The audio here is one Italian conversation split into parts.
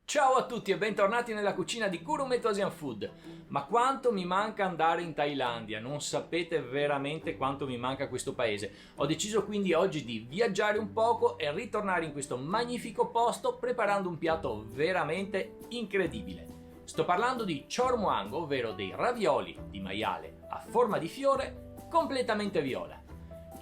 Ciao a tutti e bentornati nella cucina di Gurumet Asian Food. Ma quanto mi manca andare in Thailandia, non sapete veramente quanto mi manca questo paese. Ho deciso quindi oggi di viaggiare un poco e ritornare in questo magnifico posto preparando un piatto veramente incredibile. Sto parlando di chor muang, ovvero dei ravioli di maiale a forma di fiore completamente viola.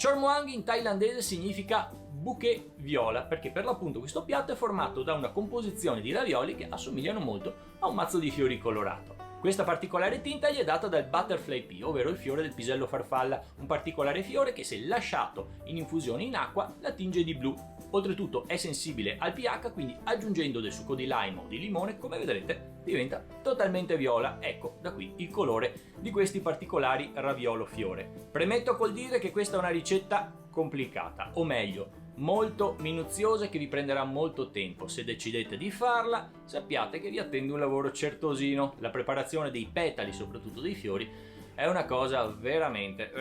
Chor muang in thailandese significa bouquet viola, perché per l'appunto questo piatto è formato da una composizione di ravioli che assomigliano molto a un mazzo di fiori colorato. Questa particolare tinta gli è data dal butterfly pea, ovvero il fiore del pisello farfalla, un particolare fiore che se lasciato in infusione in acqua la tinge di blu. Oltretutto è sensibile al pH, quindi aggiungendo del succo di lime o di limone, come vedrete, diventa totalmente viola. Ecco, da qui il colore di questi particolari raviolo fiore. Premetto col dire che questa è una ricetta complicata, o meglio, molto minuziosa e che vi prenderà molto tempo. Se decidete di farla, sappiate che vi attende un lavoro certosino. La preparazione dei petali, soprattutto dei fiori, è una cosa veramente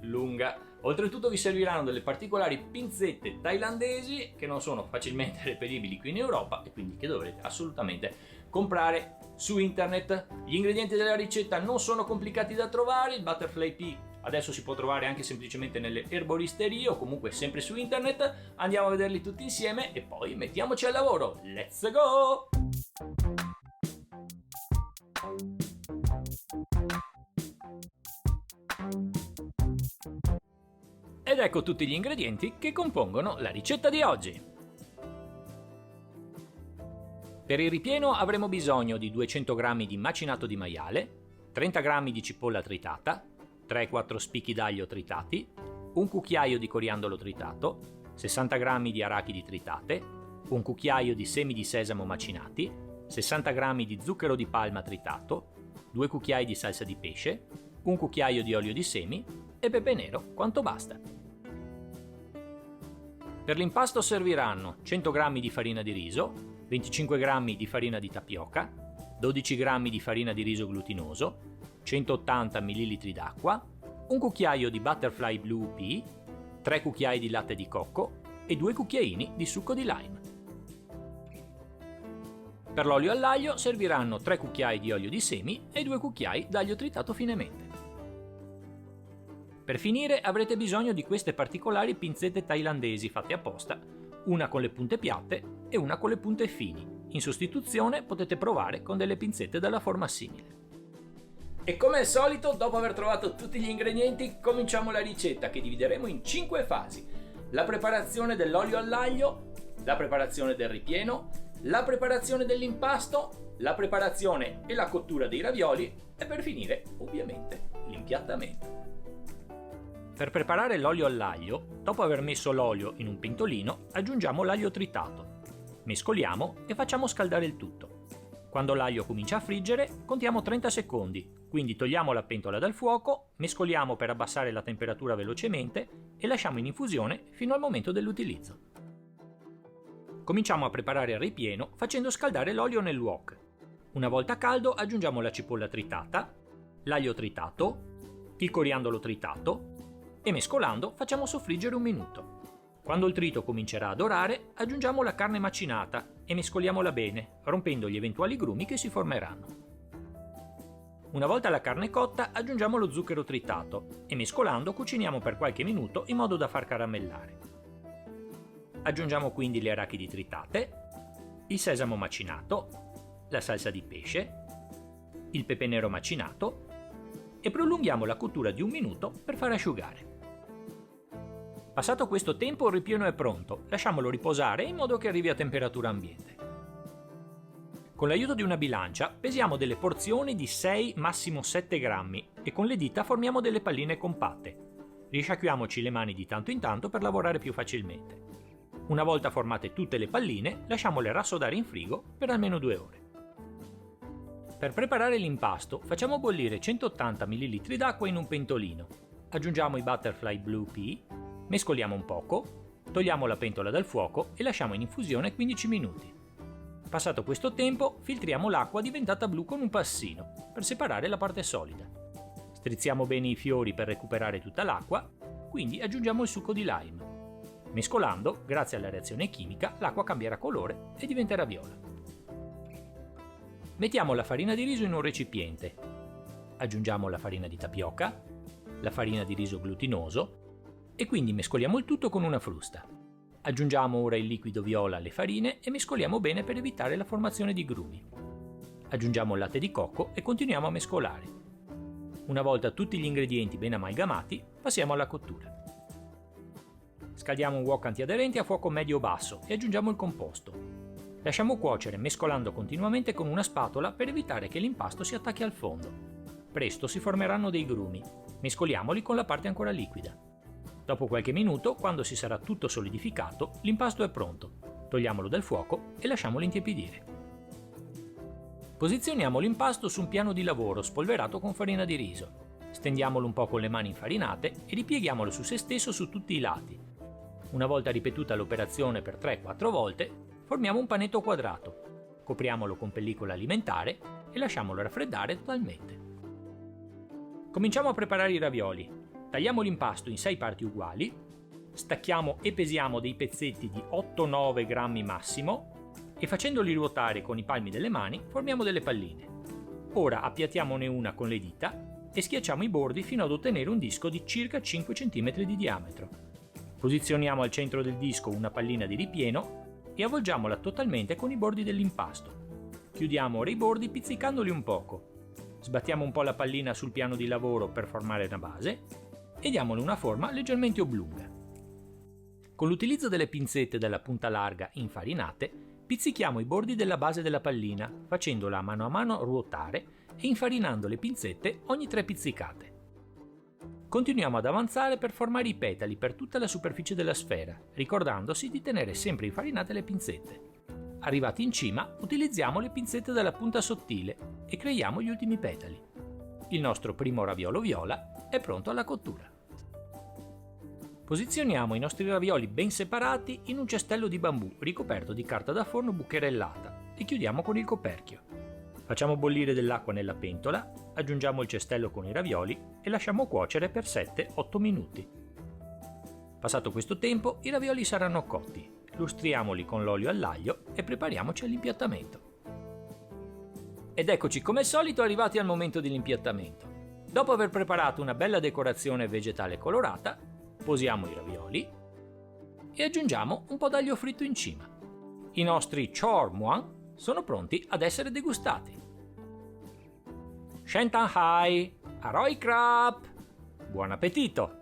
lunga. Oltretutto vi serviranno delle particolari pinzette thailandesi che non sono facilmente reperibili qui in Europa e quindi che dovrete assolutamente comprare su internet. Gli ingredienti della ricetta non sono complicati da trovare. Il butterfly pea adesso si può trovare anche semplicemente nelle erboristerie o comunque sempre su internet. Andiamo a vederli tutti insieme e poi mettiamoci al lavoro. Let's go! Ed ecco tutti gli ingredienti che compongono la ricetta di oggi. Per il ripieno avremo bisogno di 200 g di macinato di maiale, 30 g di cipolla tritata, 3-4 spicchi d'aglio tritati, un cucchiaio di coriandolo tritato, 60 g di arachidi tritate, un cucchiaio di semi di sesamo macinati, 60 g di zucchero di palma tritato, 2 cucchiai di salsa di pesce, un cucchiaio di olio di semi e pepe nero quanto basta. Per l'impasto serviranno 100 g di farina di riso, 25 g di farina di tapioca, 12 g di farina di riso glutinoso, 180 ml d'acqua, un cucchiaio di butterfly blue pea, 3 cucchiai di latte di cocco e 2 cucchiaini di succo di lime. Per l'olio all'aglio serviranno 3 cucchiai di olio di semi e 2 cucchiai d'aglio tritato finemente. Per finire avrete bisogno di queste particolari pinzette thailandesi fatte apposta, una con le punte piatte e una con le punte fini. In sostituzione potete provare con delle pinzette dalla forma simile. E come al solito, dopo aver trovato tutti gli ingredienti, cominciamo la ricetta che divideremo in 5 fasi. La preparazione dell'olio all'aglio, la preparazione del ripieno, la preparazione dell'impasto, la preparazione e la cottura dei ravioli e per finire, ovviamente, l'impiattamento. Per preparare l'olio all'aglio, dopo aver messo l'olio in un pentolino, aggiungiamo l'aglio tritato. Mescoliamo e facciamo scaldare il tutto. Quando l'aglio comincia a friggere, contiamo 30 secondi, quindi togliamo la pentola dal fuoco, mescoliamo per abbassare la temperatura velocemente e lasciamo in infusione fino al momento dell'utilizzo. Cominciamo a preparare il ripieno facendo scaldare l'olio nel wok. Una volta caldo aggiungiamo la cipolla tritata, l'aglio tritato, il coriandolo tritato e mescolando facciamo soffriggere un minuto. Quando il trito comincerà a dorare, aggiungiamo la carne macinata e mescoliamola bene, rompendo gli eventuali grumi che si formeranno. Una volta la carne cotta, aggiungiamo lo zucchero tritato e mescolando cuciniamo per qualche minuto in modo da far caramellare. Aggiungiamo quindi le arachidi tritate, il sesamo macinato, la salsa di pesce, il pepe nero macinato e prolunghiamo la cottura di un minuto per far asciugare. Passato questo tempo il ripieno è pronto, lasciamolo riposare in modo che arrivi a temperatura ambiente. Con l'aiuto di una bilancia pesiamo delle porzioni di 6 massimo 7 grammi e con le dita formiamo delle palline compatte. Risciacquiamoci le mani di tanto in tanto per lavorare più facilmente. Una volta formate tutte le palline, lasciamole rassodare in frigo per almeno 2 ore. Per preparare l'impasto facciamo bollire 180 ml d'acqua in un pentolino. Aggiungiamo i butterfly blue pea, mescoliamo un poco, togliamo la pentola dal fuoco e lasciamo in infusione 15 minuti. Passato questo tempo, filtriamo l'acqua diventata blu con un passino, per separare la parte solida. Strizziamo bene i fiori per recuperare tutta l'acqua, quindi aggiungiamo il succo di lime. Mescolando, grazie alla reazione chimica, l'acqua cambierà colore e diventerà viola. Mettiamo la farina di riso in un recipiente. Aggiungiamo la farina di tapioca, la farina di riso glutinoso e quindi mescoliamo il tutto con una frusta. Aggiungiamo ora il liquido viola alle farine e mescoliamo bene per evitare la formazione di grumi. Aggiungiamo il latte di cocco e continuiamo a mescolare. Una volta tutti gli ingredienti ben amalgamati, passiamo alla cottura. Scaldiamo un wok antiaderente a fuoco medio-basso e aggiungiamo il composto. Lasciamo cuocere mescolando continuamente con una spatola per evitare che l'impasto si attacchi al fondo. Presto si formeranno dei grumi. Mescoliamoli con la parte ancora liquida. Dopo qualche minuto, quando si sarà tutto solidificato, l'impasto è pronto. Togliamolo dal fuoco e lasciamolo intiepidire. Posizioniamo l'impasto su un piano di lavoro spolverato con farina di riso. Stendiamolo un po' con le mani infarinate e ripieghiamolo su se stesso su tutti i lati. Una volta ripetuta l'operazione per 3-4 volte, formiamo un panetto quadrato. Copriamolo con pellicola alimentare e lasciamolo raffreddare totalmente. Cominciamo a preparare i ravioli. Tagliamo l'impasto in 6 parti uguali, stacchiamo e pesiamo dei pezzetti di 8-9 grammi massimo e facendoli ruotare con i palmi delle mani formiamo delle palline. Ora appiattiamone una con le dita e schiacciamo i bordi fino ad ottenere un disco di circa 5 cm di diametro. Posizioniamo al centro del disco una pallina di ripieno e avvolgiamola totalmente con i bordi dell'impasto. Chiudiamo ora i bordi pizzicandoli un poco. Sbattiamo un po' la pallina sul piano di lavoro per formare una base e diamole una forma leggermente oblunga. Con l'utilizzo delle pinzette della punta larga infarinate, pizzichiamo i bordi della base della pallina, facendola a mano ruotare e infarinando le pinzette ogni 3 pizzicate. Continuiamo ad avanzare per formare i petali per tutta la superficie della sfera, ricordandosi di tenere sempre infarinate le pinzette. Arrivati in cima, utilizziamo le pinzette della punta sottile e creiamo gli ultimi petali. Il nostro primo raviolo viola è pronto alla cottura. Posizioniamo i nostri ravioli ben separati in un cestello di bambù ricoperto di carta da forno bucherellata e chiudiamo con il coperchio. Facciamo bollire dell'acqua nella pentola, aggiungiamo il cestello con i ravioli e lasciamo cuocere per 7-8 minuti. Passato questo tempo, i ravioli saranno cotti. Lustriamoli con l'olio all'aglio e prepariamoci all'impiattamento. Ed eccoci come al solito arrivati al momento dell'impiattamento. Dopo aver preparato una bella decorazione vegetale colorata, posiamo i ravioli e aggiungiamo un po' d'aglio fritto in cima. I nostri chor muang sono pronti ad essere degustati. Shentan Hai, Aroi Krap! Buon appetito!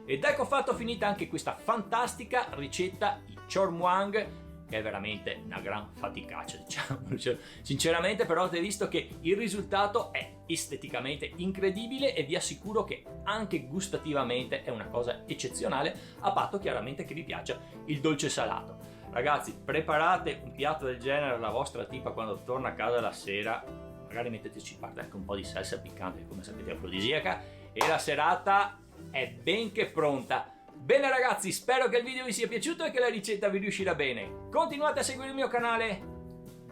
Ed ecco fatto finita anche questa fantastica ricetta, i chor muang, che è veramente una gran faticaccia, diciamo. Sinceramente però avete visto che il risultato è esteticamente incredibile e vi assicuro che anche gustativamente è una cosa eccezionale, a patto chiaramente che vi piaccia il dolce salato. Ragazzi, preparate un piatto del genere alla vostra tipa quando torna a casa la sera, magari metteteci parte anche un po' di salsa piccante che come sapete è afrodisiaca e la serata è ben che pronta. Bene ragazzi, spero che il video vi sia piaciuto e che la ricetta vi riuscirà bene. Continuate a seguire il mio canale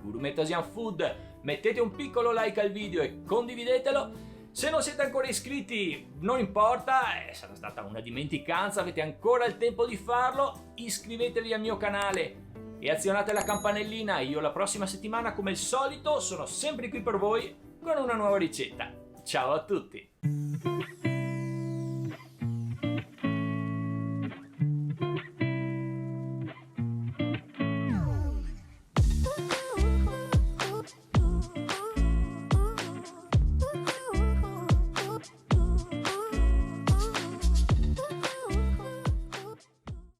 Gourmet Asian Food, mettete un piccolo like al video e condividetelo. Se non siete ancora iscritti, non importa, sarà stata una dimenticanza, avete ancora il tempo di farlo. Iscrivetevi al mio canale e azionate la campanellina. Io la prossima settimana, come al solito, sono sempre qui per voi con una nuova ricetta. Ciao a tutti!